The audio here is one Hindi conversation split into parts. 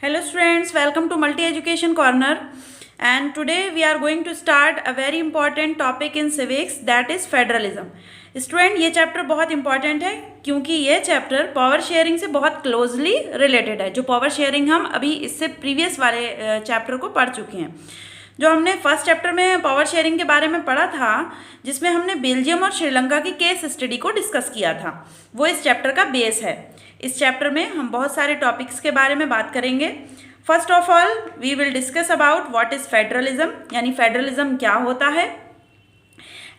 Hello students, welcome to Multi Education Corner, and today we are going to start a very important topic in civics, that is federalism. Student ये चैप्टर बहुत इंपॉर्टेंट है क्योंकि ये चैप्टर पावर शेयरिंग से बहुत क्लोजली रिलेटेड है। जो पावर शेयरिंग हम अभी इससे प्रीवियस वाले चैप्टर को पढ़ चुके हैं। जो हमने फर्स्ट चैप्टर में पावर शेयरिंग के बारे में पढ़ा था, जिसमें हमने बेल्जियम और श्रीलंका की केस स्टडी को डिस्कस किया था, वो इस चैप्टर का बेस है। इस चैप्टर में हम बहुत सारे टॉपिक्स के बारे में बात करेंगे। First of all we will discuss about what is federalism, यानी फेडरलिज्म क्या होता है,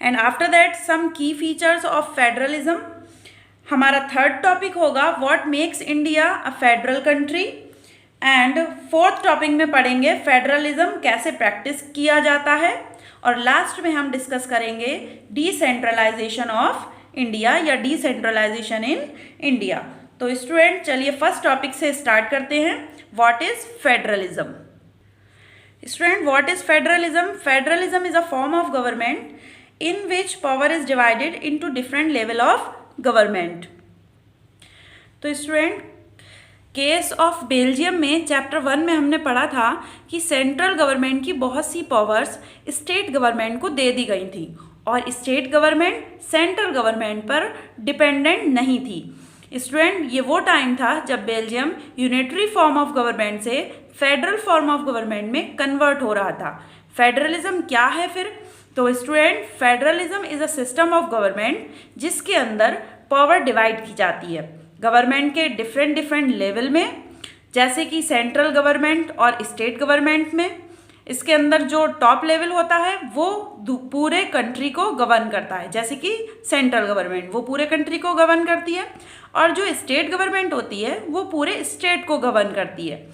and after that some key features of federalism. हमारा थर्ड टॉपिक होगा what makes India a federal country, and fourth topic में पढ़ेंगे फेडरलिज्म कैसे प्रैक्टिस किया जाता है, और लास्ट में हम डिस्कस करेंगे डिसेंट्रलाइजेशन ऑफ इंडिया या डिसेंट्रलाइजेशन इन इंडिया। तो स्टूडेंट चलिए फर्स्ट टॉपिक से स्टार्ट करते हैं, what is federalism. Student what is federalism? Federalism is a form of government in which power is divided into different level of government। तो स्टूडेंट केस ऑफ बेल्जियम में चैप्टर 1 में हमने पढ़ा था कि सेंट्रल गवर्नमेंट की बहुत सी पावर्स स्टेट गवर्नमेंट को दे दी गई थी और स्टेट गवर्नमेंट सेंट्रल गवर्नमेंट पर डिपेंडेंट नहीं थी। स्टूडेंट ये वो टाइम था जब Belgium unitary form of government से फेडरल फॉर्म ऑफ गवर्नमेंट में कन्वर्ट हो रहा था। फेडरलिज्म क्या है फिर? तो student federalism is a system of government जिसके अंदर पावर डिवाइड की जाती है गवर्नमेंट के डिफरेंट लेवल में, जैसे कि सेंट्रल गवर्नमेंट और स्टेट गवर्नमेंट में। इसके अंदर जो टॉप लेवल होता है वो पूरे कंट्री को गवर्न करता है, जैसे कि सेंट्रल गवर्नमेंट वो पूरे कंट्री को गवर्न करती है, और जो स्टेट गवर्नमेंट होती है वो पूरे स्टेट को गवर्न करती है।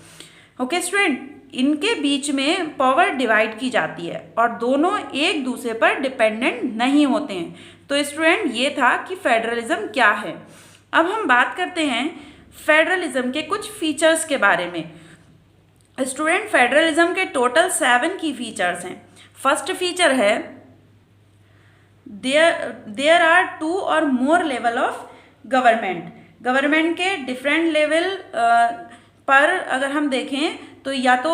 ओके स्टूडेंट, इनके बीच में पावर डिवाइड की जाती है और दोनों एक दूसरे पर डिपेंडेंट नहीं होते हैं। तो स्टूडेंट ये था कि फेडरलिज्म क्या है। अब हम बात करते हैं फेडरलिज्म के कुछ फीचर्स के बारे में। स्टूडेंट फेडरलिज्म के टोटल 7 की फीचर्स हैं। फर्स्ट फीचर है देयर आर 2 और मोर लेवल ऑफ गवर्नमेंट। गवर्नमेंट के डिफरेंट लेवल पर अगर हम देखें तो या तो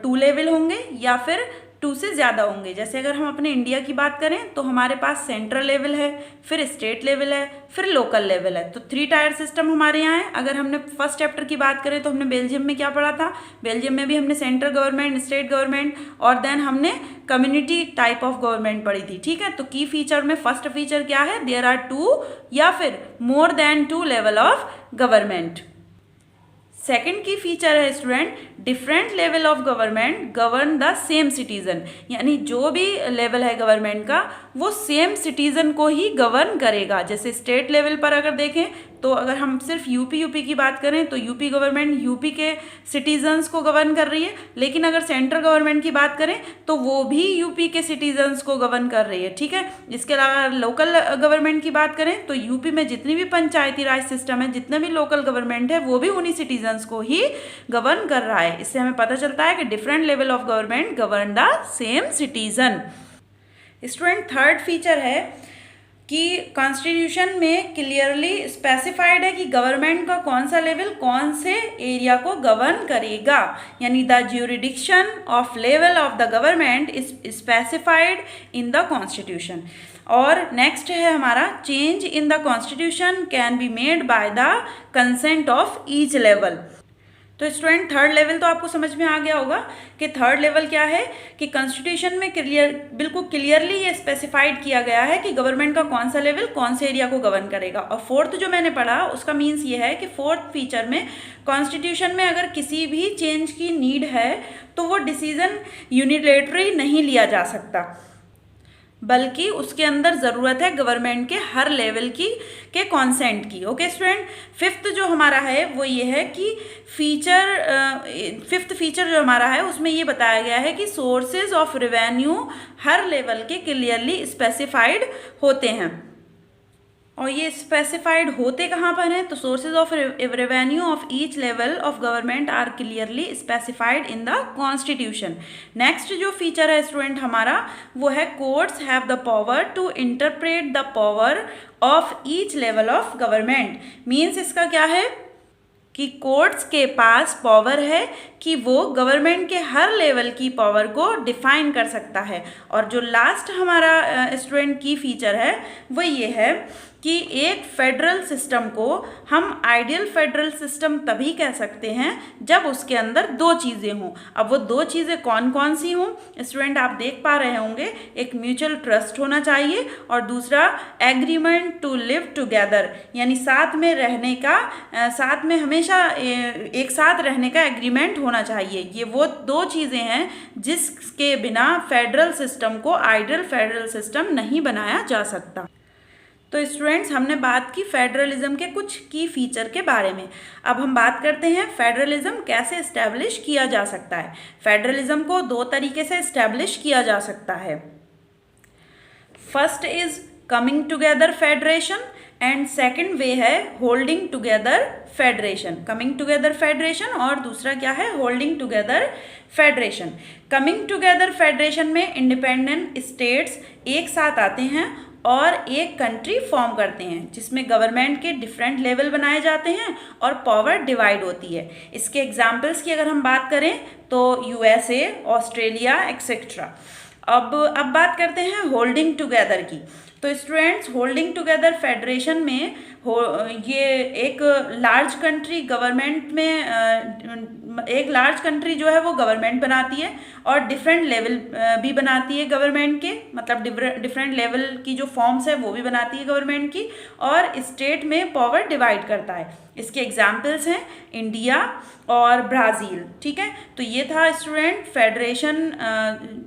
2 लेवल होंगे या फिर 2 से ज़्यादा होंगे। जैसे अगर हम अपने इंडिया की बात करें तो हमारे पास सेंट्रल लेवल है, फिर स्टेट लेवल है, फिर लोकल लेवल है। तो 3 टायर सिस्टम हमारे यहाँ है। अगर हमने फर्स्ट चैप्टर की बात करें तो हमने बेल्जियम में क्या पढ़ा था? बेल्जियम में भी हमने सेंट्रल गवर्नमेंट, स्टेट गवर्नमेंट और देन हमने कम्युनिटी टाइप ऑफ गवर्नमेंट पढ़ी थी। ठीक है, तो की फीचर में फर्स्ट फीचर क्या है? देयर आर 2 या फिर more than 2 level of government. Second की फीचर है student different level of government govern the same citizen, यानी जो भी लेवल है गवर्नमेंट का वो सेम सिटीजन को ही गवर्न करेगा। जैसे स्टेट लेवल पर अगर देखें तो अगर हम सिर्फ यूपी की बात करें तो यूपी गवर्नमेंट यूपी के सिटीजन्स को गवर्न कर रही है, लेकिन अगर सेंट्रल गवर्नमेंट की बात करें तो वो भी यूपी के सिटीजन्स को गवर्न कर रही है। ठीक है, इसके अलावा लोकल गवर्नमेंट की बात करें तो यूपी में जितनी भी पंचायती राज सिस्टम है, जितने भी लोकल गवर्नमेंट है, वो भी उन्हीं सिटीजन्स को ही गवर्न कर रहा है। इससे हमें पता चलता है कि different level of government govern the same citizen. Student third feature है कि कॉन्स्टिट्यूशन में क्लियरली स्पेसिफाइड है कि गवर्नमेंट का कौन सा लेवल कौन से एरिया को गवर्न करेगा, यानी the jurisdiction of level of the government is specified in the constitution. और नेक्स्ट है हमारा change in the constitution can be made by the consent of each level. तो स्टूडेंट थर्ड लेवल तो आपको समझ में आ गया होगा कि थर्ड लेवल क्या है, कि कॉन्स्टिट्यूशन में बिल्कुल क्लियरली ये स्पेसिफाइड किया गया है कि गवर्नमेंट का कौन सा लेवल कौन से एरिया को गवर्न करेगा। और फोर्थ जो मैंने पढ़ा उसका मीन्स ये है कि फोर्थ फीचर में कॉन्स्टिट्यूशन में अगर किसी भी चेंज की नीड है तो वो डिसीजन यूनिलेटरी नहीं लिया जा सकता, बल्कि उसके अंदर ज़रूरत है गवर्नमेंट के हर लेवल के कॉन्सेंट की। ओके स्टूडेंट, फिफ्थ जो हमारा है वो ये है कि फिफ्थ फीचर जो हमारा है उसमें ये बताया गया है कि sources of revenue her level के क्लियरली स्पेसिफाइड होते हैं। और ये स्पेसिफाइड होते कहाँ पर हैं? तो sources of revenue of each level of government are clearly specified in the constitution. Next जो फीचर है स्टूडेंट हमारा वो है courts have the power to interpret the power of each level of government. Means इसका क्या है कि कोर्ट्स के पास पावर है कि वो गवर्नमेंट के हर लेवल की पावर को डिफाइन कर सकता है। और जो लास्ट हमारा स्टूडेंट की फीचर है वो ये है कि एक फेडरल सिस्टम को हम आइडियल फेडरल सिस्टम तभी कह सकते हैं जब उसके अंदर दो चीज़ें हों। अब वो दो चीज़ें कौन कौन सी हों स्टूडेंट आप देख पा रहे होंगे, एक म्यूचुअल ट्रस्ट होना चाहिए और दूसरा एग्रीमेंट टू लिव टुगेदर, यानी साथ में रहने का, साथ में हमेशा एक साथ रहने का एग्रीमेंट होना चाहिए। ये वो दो चीज़ें हैं जिसके बिना फेडरल सिस्टम को आइडियल फेडरल सिस्टम नहीं बनाया जा सकता। तो स्टूडेंट्स हमने बात की फेडरलिज्म के कुछ की फीचर के बारे में। अब हम बात करते हैं फेडरलिज्म कैसे इस्टेब्लिश किया जा सकता है। फेडरलिज्म को दो तरीके से इस्टेब्लिश किया जा सकता है। First is coming together federation and second way है holding together federation. Coming together federation और दूसरा क्या है, holding together federation. Coming together federation में इंडिपेंडेंट स्टेट्स एक साथ आते हैं और एक कंट्री फॉर्म करते हैं जिसमें गवर्नमेंट के डिफरेंट लेवल बनाए जाते हैं और पावर डिवाइड होती है। इसके एग्जाम्पल्स की अगर हम बात करें तो यूएसए, ऑस्ट्रेलिया एक्सेट्रा। अब बात करते हैं होल्डिंग टुगेदर की। तो स्टूडेंट्स होल्डिंग टुगेदर फेडरेशन में ये एक लार्ज कंट्री गवर्नमेंट में एक लार्ज कंट्री जो है वो गवर्नमेंट बनाती है और डिफरेंट लेवल भी बनाती है गवर्नमेंट के, मतलब डिफरेंट लेवल की जो फॉर्म्स है वो भी बनाती है गवर्नमेंट की, और स्टेट में पावर डिवाइड करता है। इसके एग्जाम्पल्स हैं इंडिया और ब्राज़ील। ठीक है, तो ये था स्टूडेंट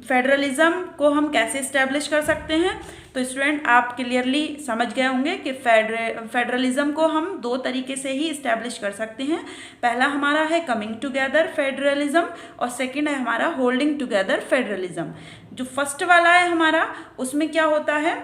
फेडरलिज्म को हम कैसे इस्टेब्लिश कर सकते हैं। तो स्टूडेंट आप क्लियरली समझ गए होंगे कि फेडरलिज्म को हम दो तरीके से ही इस्टेब्लिश कर सकते हैं। पहला हमारा है कमिंग टुगेदर फेडरलिज्म और सेकंड है हमारा होल्डिंग टुगेदर फेडरलिज्म। जो फर्स्ट वाला है हमारा, उसमें क्या होता है,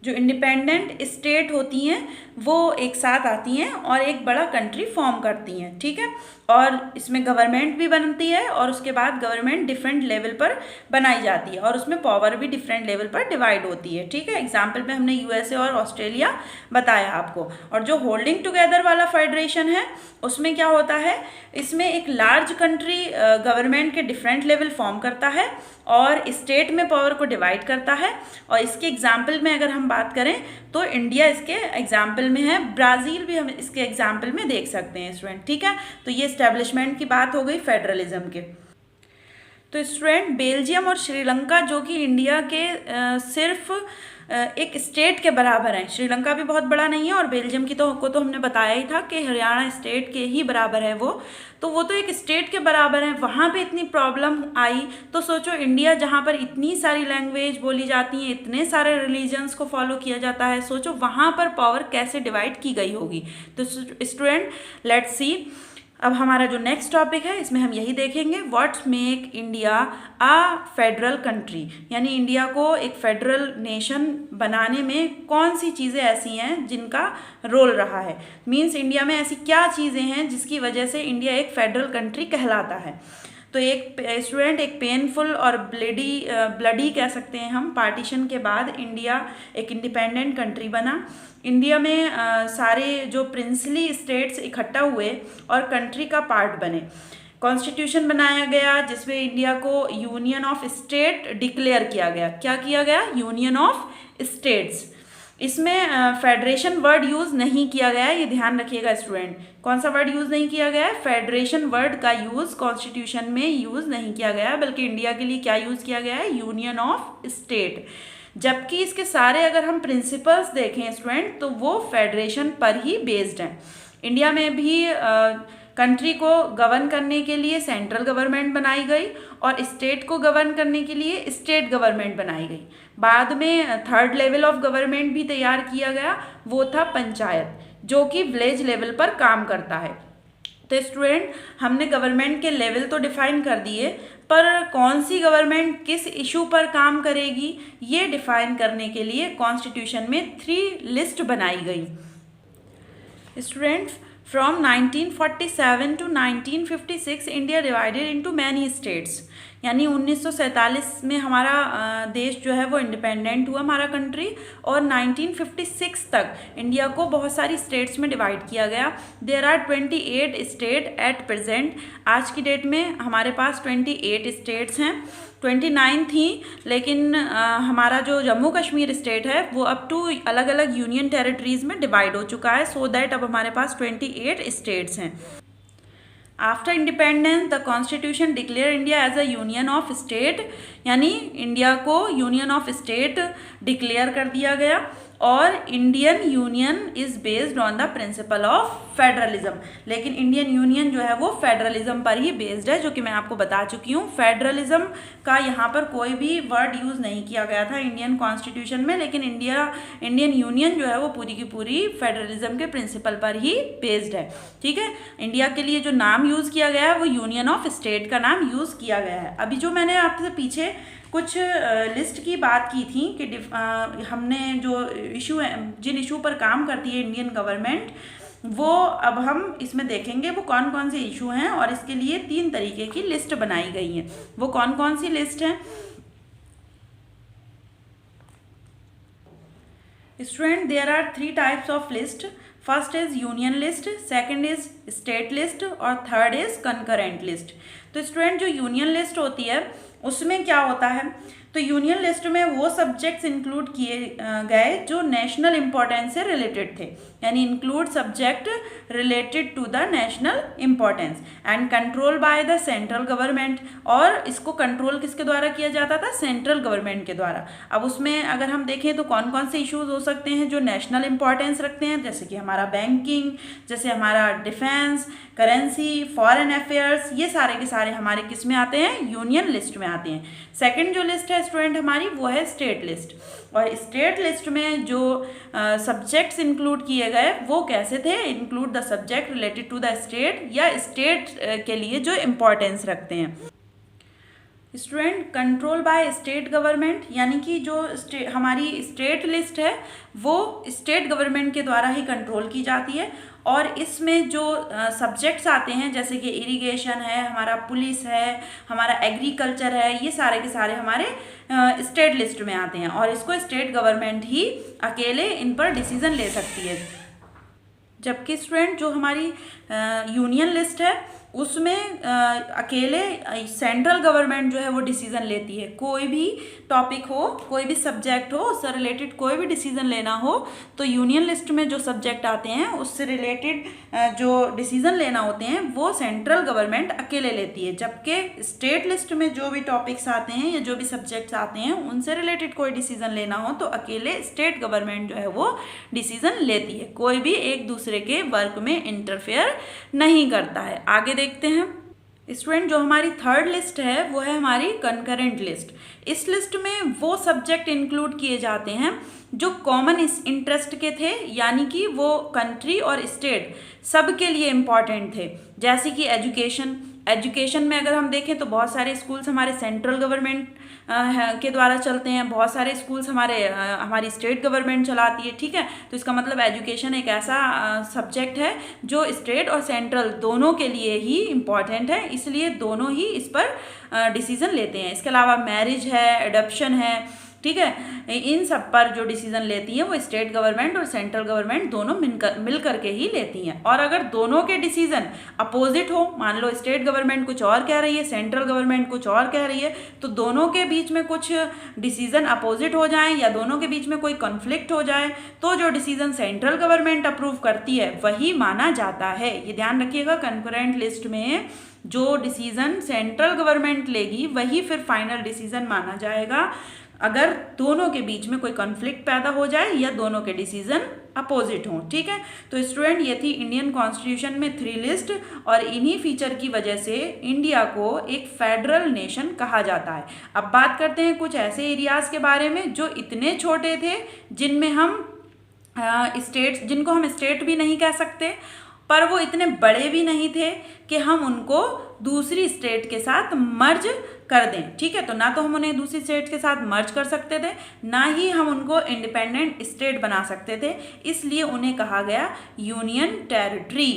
जो इंडिपेंडेंट स्टेट होती हैं वो एक साथ आती हैं और एक बड़ा कंट्री फॉर्म करती हैं। ठीक है, और इसमें गवर्नमेंट भी बनती है और उसके बाद गवर्नमेंट डिफरेंट लेवल पर बनाई जाती है और उसमें पावर भी डिफरेंट लेवल पर डिवाइड होती है। ठीक है, एग्जाम्पल में हमने यूएसए और ऑस्ट्रेलिया बताया आपको। और जो होल्डिंग टुगेदर वाला फेडरेशन है उसमें क्या होता है, इसमें एक लार्ज कंट्री गवर्नमेंट के डिफरेंट लेवल फॉर्म करता है और स्टेट में पावर को डिवाइड करता है। और इसके एग्जाम्पल में अगर हम बात करें तो इंडिया इसके एग्जाम्पल में है, ब्राज़ील भी हम इसके एग्जाम्पल में देख सकते हैं स्टूडेंट। ठीक है, तो ये एस्टेब्लिशमेंट की बात हो गई फेडरलिज्म के। तो स्टूडेंट बेल्जियम और श्रीलंका जो कि इंडिया के सिर्फ एक स्टेट के बराबर हैं, श्रीलंका भी बहुत बड़ा नहीं है और बेल्जियम की तो हमने बताया ही था कि हरियाणा स्टेट के ही बराबर है वो तो एक स्टेट के बराबर है। वहाँ पे इतनी प्रॉब्लम आई तो सोचो इंडिया जहाँ पर इतनी सारी लैंग्वेज बोली जाती हैं, इतने सारे रिलीजन्स को फॉलो किया जाता है, सोचो वहाँ पर पावर कैसे डिवाइड की गई होगी। तो स्टूडेंट लेट्स सी, अब हमारा जो नेक्स्ट टॉपिक है इसमें हम यही देखेंगे, what's make India a federal country, यानी इंडिया को एक फेडरल नेशन बनाने में कौन सी चीज़ें ऐसी हैं जिनका रोल रहा है। मींस इंडिया में ऐसी क्या चीज़ें हैं जिसकी वजह से इंडिया एक फेडरल कंट्री कहलाता है। तो एक स्टूडेंट एक पेनफुल और ब्लडी कह सकते हैं हम, पार्टीशन के बाद इंडिया एक इंडिपेंडेंट कंट्री बना। इंडिया में सारे जो प्रिंसली स्टेट्स इकट्ठा हुए और कंट्री का पार्ट बने। कॉन्स्टिट्यूशन बनाया गया जिसमें इंडिया को यूनियन ऑफ स्टेट डिक्लेयर किया गया। क्या किया गया? Union of states. इसमें फेडरेशन वर्ड यूज़ नहीं किया गया है, ये ध्यान रखिएगा स्टूडेंट। कौन सा वर्ड यूज़ नहीं किया गया है? फेडरेशन वर्ड का यूज़ कॉन्स्टिट्यूशन में यूज़ नहीं किया गया है, बल्कि इंडिया के लिए क्या यूज़ किया गया है? Union of state. जबकि इसके सारे अगर हम प्रिंसिपल्स देखें स्टूडेंट तो वो फेडरेशन पर ही बेस्ड हैं। इंडिया में भी कंट्री को गवर्न करने के लिए सेंट्रल गवर्नमेंट बनाई गई और स्टेट को गवर्न करने के लिए स्टेट गवर्नमेंट बनाई गई। बाद में थर्ड लेवल ऑफ गवर्नमेंट भी तैयार किया गया, वो था पंचायत, जो कि विलेज लेवल पर काम करता है। तो स्टूडेंट हमने गवर्नमेंट के लेवल तो डिफाइन कर दिए, पर कौन सी गवर्नमेंट किस इशू पर काम करेगी ये डिफाइन करने के लिए कॉन्स्टिट्यूशन में 3 लिस्ट बनाई गई। Students From 1947 to 1956 India divided into many states, यानी 1947 में हमारा देश जो है वो इंडिपेंडेंट हुआ, हमारा कंट्री, और 1956 तक इंडिया को बहुत सारी स्टेट्स में डिवाइड किया गया। There are 28 state at present. आज की डेट में हमारे पास 28 स्टेट्स हैं। 29 थी, लेकिन हमारा जो जम्मू कश्मीर स्टेट है वो अप टू अलग अलग यूनियन टेरिटरीज़ में डिवाइड हो चुका है, सो दैट अब हमारे पास 28 स्टेट्स हैं। After independence the constitution declare India as a union of state, यानी इंडिया को यूनियन ऑफ स्टेट डिक्लेयर कर दिया गया, और Indian union is based on the principle of federalism. लेकिन इंडियन यूनियन जो है वो फेडरलिज्म पर ही बेस्ड है, जो कि मैं आपको बता चुकी हूँ। फेडरलिज्म का यहाँ पर कोई भी वर्ड यूज़ नहीं किया गया था इंडियन कॉन्स्टिट्यूशन में, लेकिन इंडियन यूनियन जो है वो पूरी की पूरी फेडरलिज्म के प्रिंसिपल पर ही बेस्ड है। ठीक है, इंडिया के लिए जो नाम यूज़ किया गया है वो यूनियन ऑफ स्टेट का नाम यूज़ किया गया है। अभी जो मैंने आपसे पीछे कुछ लिस्ट की बात की थी कि हमने जो इशू है, जिन इशू पर काम करती है इंडियन गवर्नमेंट, वो अब हम इसमें देखेंगे वो कौन कौन से इशू हैं, और इसके लिए 3 तरीके की लिस्ट बनाई गई है। वो कौन कौन सी लिस्ट हैं? Student, there are 3 types of list. First is union list, second is state list, और थर्ड इज कंकरेंट लिस्ट। तो स्टूडेंट, जो यूनियन लिस्ट होती है उसमें क्या होता है, तो यूनियन लिस्ट में वो सब्जेक्ट्स इंक्लूड किए गए जो नेशनल इम्पोर्टेंस से रिलेटेड थे, यानी include subject related to the national importance and control by the central government. और इसको कंट्रोल किसके द्वारा किया जाता था? सेंट्रल गवर्नमेंट के द्वारा। अब उसमें अगर हम देखें तो कौन कौन से इश्यूज हो सकते हैं जो नेशनल इम्पोर्टेंस रखते हैं, जैसे कि हमारा बैंकिंग, जैसे हमारा डिफेंस, करेंसी, फॉरेन अफेयर्स, ये सारे के सारे हमारे किस में आते हैं? यूनियन लिस्ट में आते हैं। सेकंड जो लिस्ट है स्टूडेंट हमारी, वो है स्टेट लिस्ट। और स्टेट लिस्ट में जो सब्जेक्ट्स इंक्लूड किए गए वो कैसे थे? Include the subject related to the state, या स्टेट के लिए जो इम्पोर्टेंस रखते हैं। Student, control by state government, यानी कि जो हमारी स्टेट लिस्ट है वो स्टेट गवर्नमेंट के द्वारा ही कंट्रोल की जाती है, और इसमें जो सब्जेक्ट्स आते हैं जैसे कि इरिगेशन है, हमारा पुलिस है, हमारा एग्रीकल्चर है, ये सारे के सारे हमारे स्टेट लिस्ट में आते हैं, और इसको स्टेट गवर्नमेंट ही अकेले इन पर डिसीजन ले सकती है। जबकि स्टूडेंट जो हमारी यूनियन लिस्ट है उसमें अकेले सेंट्रल गवर्नमेंट जो है वो डिसीज़न लेती है। कोई भी टॉपिक हो, कोई भी सब्जेक्ट हो, उससे रिलेटेड कोई भी डिसीज़न लेना हो तो यूनियन लिस्ट में जो सब्जेक्ट आते हैं उससे रिलेटेड जो डिसीज़न लेना होते हैं वो सेंट्रल गवर्नमेंट अकेले लेती है। जबकि स्टेट लिस्ट में जो भी टॉपिक्स आते हैं या जो भी सब्जेक्ट्स आते हैं उनसे रिलेटेड कोई डिसीज़न लेना हो तो अकेले स्टेट गवर्नमेंट जो है वो डिसीज़न लेती है। कोई भी एक दूसरे के वर्क में इंटरफेयर नहीं करता है। आगे देखते हैं स्टूडेंट, जो हमारी थर्ड लिस्ट है वो है हमारी कंकरेंट लिस्ट। इस लिस्ट में वो सब्जेक्ट इंक्लूड किए जाते हैं जो कॉमन इंटरेस्ट के थे, यानी कि वो कंट्री और स्टेट सब के लिए इम्पॉर्टेंट थे। जैसे कि एजुकेशन में अगर हम देखें तो बहुत सारे स्कूल्स हमारे सेंट्रल गवर्नमेंट के द्वारा चलते हैं, बहुत सारे स्कूल्स हमारी स्टेट गवर्नमेंट चलाती है। ठीक है, तो इसका मतलब एजुकेशन एक ऐसा सब्जेक्ट है जो स्टेट और सेंट्रल दोनों के लिए ही इम्पॉर्टेंट है, इसलिए दोनों ही इस पर डिसीज़न लेते हैं। इसके अलावा मैरिज है, एडॉप्शन है, ठीक है, इन सब पर जो डिसीजन लेती हैं वो स्टेट गवर्नमेंट और सेंट्रल गवर्नमेंट दोनों मिल करके ही लेती हैं। और अगर दोनों के डिसीजन अपोजिट हो, मान लो स्टेट गवर्नमेंट कुछ और कह रही है, सेंट्रल गवर्नमेंट कुछ और कह रही है, तो दोनों के बीच में कुछ डिसीजन अपोजिट हो जाएं या दोनों के बीच में कोई कॉन्फ्लिक्ट हो जाए तो जो डिसीजन सेंट्रल गवर्नमेंट अप्रूव करती है वही माना जाता है। ये ध्यान रखिएगा, कंकरेंट लिस्ट में जो डिसीजन सेंट्रल गवर्नमेंट लेगी वही फिर फाइनल डिसीजन माना जाएगा अगर दोनों के बीच में कोई कॉन्फ्लिक्ट पैदा हो जाए या दोनों के डिसीजन अपोजिट हों। ठीक है, तो स्टूडेंट ये थी इंडियन कॉन्स्टिट्यूशन में 3 लिस्ट, और इन्हीं फीचर की वजह से इंडिया को एक फेडरल नेशन कहा जाता है। अब बात करते हैं कुछ ऐसे एरियाज़ के बारे में जो इतने छोटे थे जिनको हम स्टेट भी नहीं कह सकते पर वो इतने बड़े भी नहीं थे कि हम उनको दूसरी स्टेट के साथ मर्ज कर दें, ठीक है। तो ना तो हम उन्हें दूसरी स्टेट के साथ मर्ज कर सकते थे, ना ही हम उनको इंडिपेंडेंट स्टेट बना सकते थे, इसलिए उन्हें कहा गया यूनियन टेरिटरी।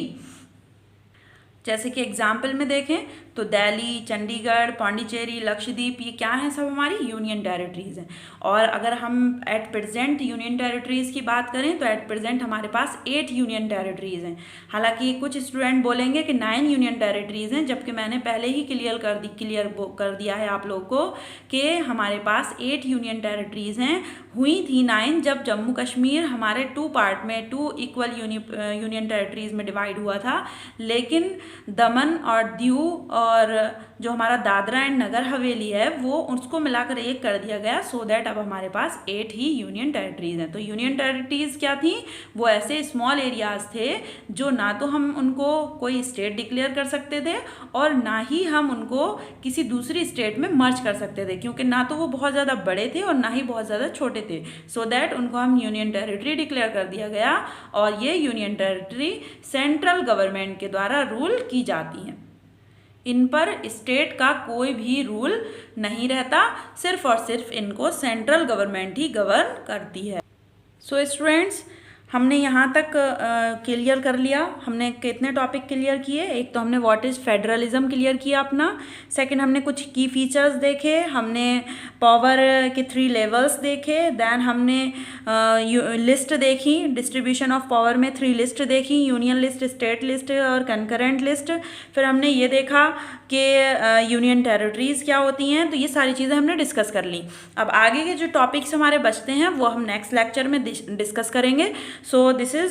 जैसे कि एग्जाम्पल में देखें तो दिल्ली, चंडीगढ़, पांडिचेरी, लक्षद्वीप, ये क्या हैं, सब हमारी यूनियन टेरिटरीज़ हैं। और अगर हम एट प्रेजेंट यूनियन टेरिटरीज़ की बात करें तो एट प्रेजेंट हमारे पास 8 यूनियन टेरिटरीज़ हैं। हालांकि कुछ स्टूडेंट बोलेंगे कि 9 यूनियन टेरिटरीज़ हैं, जबकि मैंने पहले ही क्लियर कर दिया है आप लोग को कि हमारे पास 8 यूनियन टेरिटरीज़ हैं। हुई थी 9 जब जम्मू कश्मीर हमारे 2 पार्ट में 2 इक्वल यूनियन टेरिटरीज़ में डिवाइड हुआ था, लेकिन दमन और दीव और जो हमारा दादरा एंड नगर हवेली है वो उसको मिलाकर एक कर दिया गया, सो दैट अब हमारे पास 8 ही यूनियन टेरिटरीज हैं। तो यूनियन टेरिटरीज क्या थी, वो ऐसे स्मॉल एरियाज थे जो ना तो हम उनको कोई स्टेट डिक्लेयर कर सकते थे और ना ही हम उनको किसी दूसरी स्टेट में मर्ज कर सकते थे, क्योंकि ना तो वो बहुत ज़्यादा बड़े थे और ना ही बहुत ज़्यादा छोटे थे। सो दैट उनको हम यूनियन टेरिटरी डिक्लेयर कर दिया गया और ये यूनियन टेरिटरी सेंट्रल गवर्नमेंट के द्वारा रूल की जाती हैं। इन पर स्टेट का कोई भी रूल नहीं रहता, सिर्फ और सिर्फ इनको सेंट्रल गवर्नमेंट ही गवर्न करती है। सो स्टूडेंट्स, हमने यहाँ तक क्लियर कर लिया। हमने कितने टॉपिक क्लियर किए, एक तो हमने व्हाट इज़ फेडरलिज्म क्लियर किया अपना, सेकंड हमने कुछ की फीचर्स देखे, हमने पावर के 3 लेवल्स देखे, देन हमने लिस्ट देखी, डिस्ट्रीब्यूशन ऑफ पावर में 3 लिस्ट देखी, यूनियन लिस्ट, स्टेट लिस्ट और कंकरेंट लिस्ट। फिर हमने ये देखा कि यूनियन टेरिटरीज़ क्या होती हैं। तो ये सारी चीज़ें हमने डिस्कस कर ली। अब आगे के जो टॉपिक्स हमारे बचते हैं वो हम नेक्स्ट लेक्चर में डिस्कस करेंगे। So this is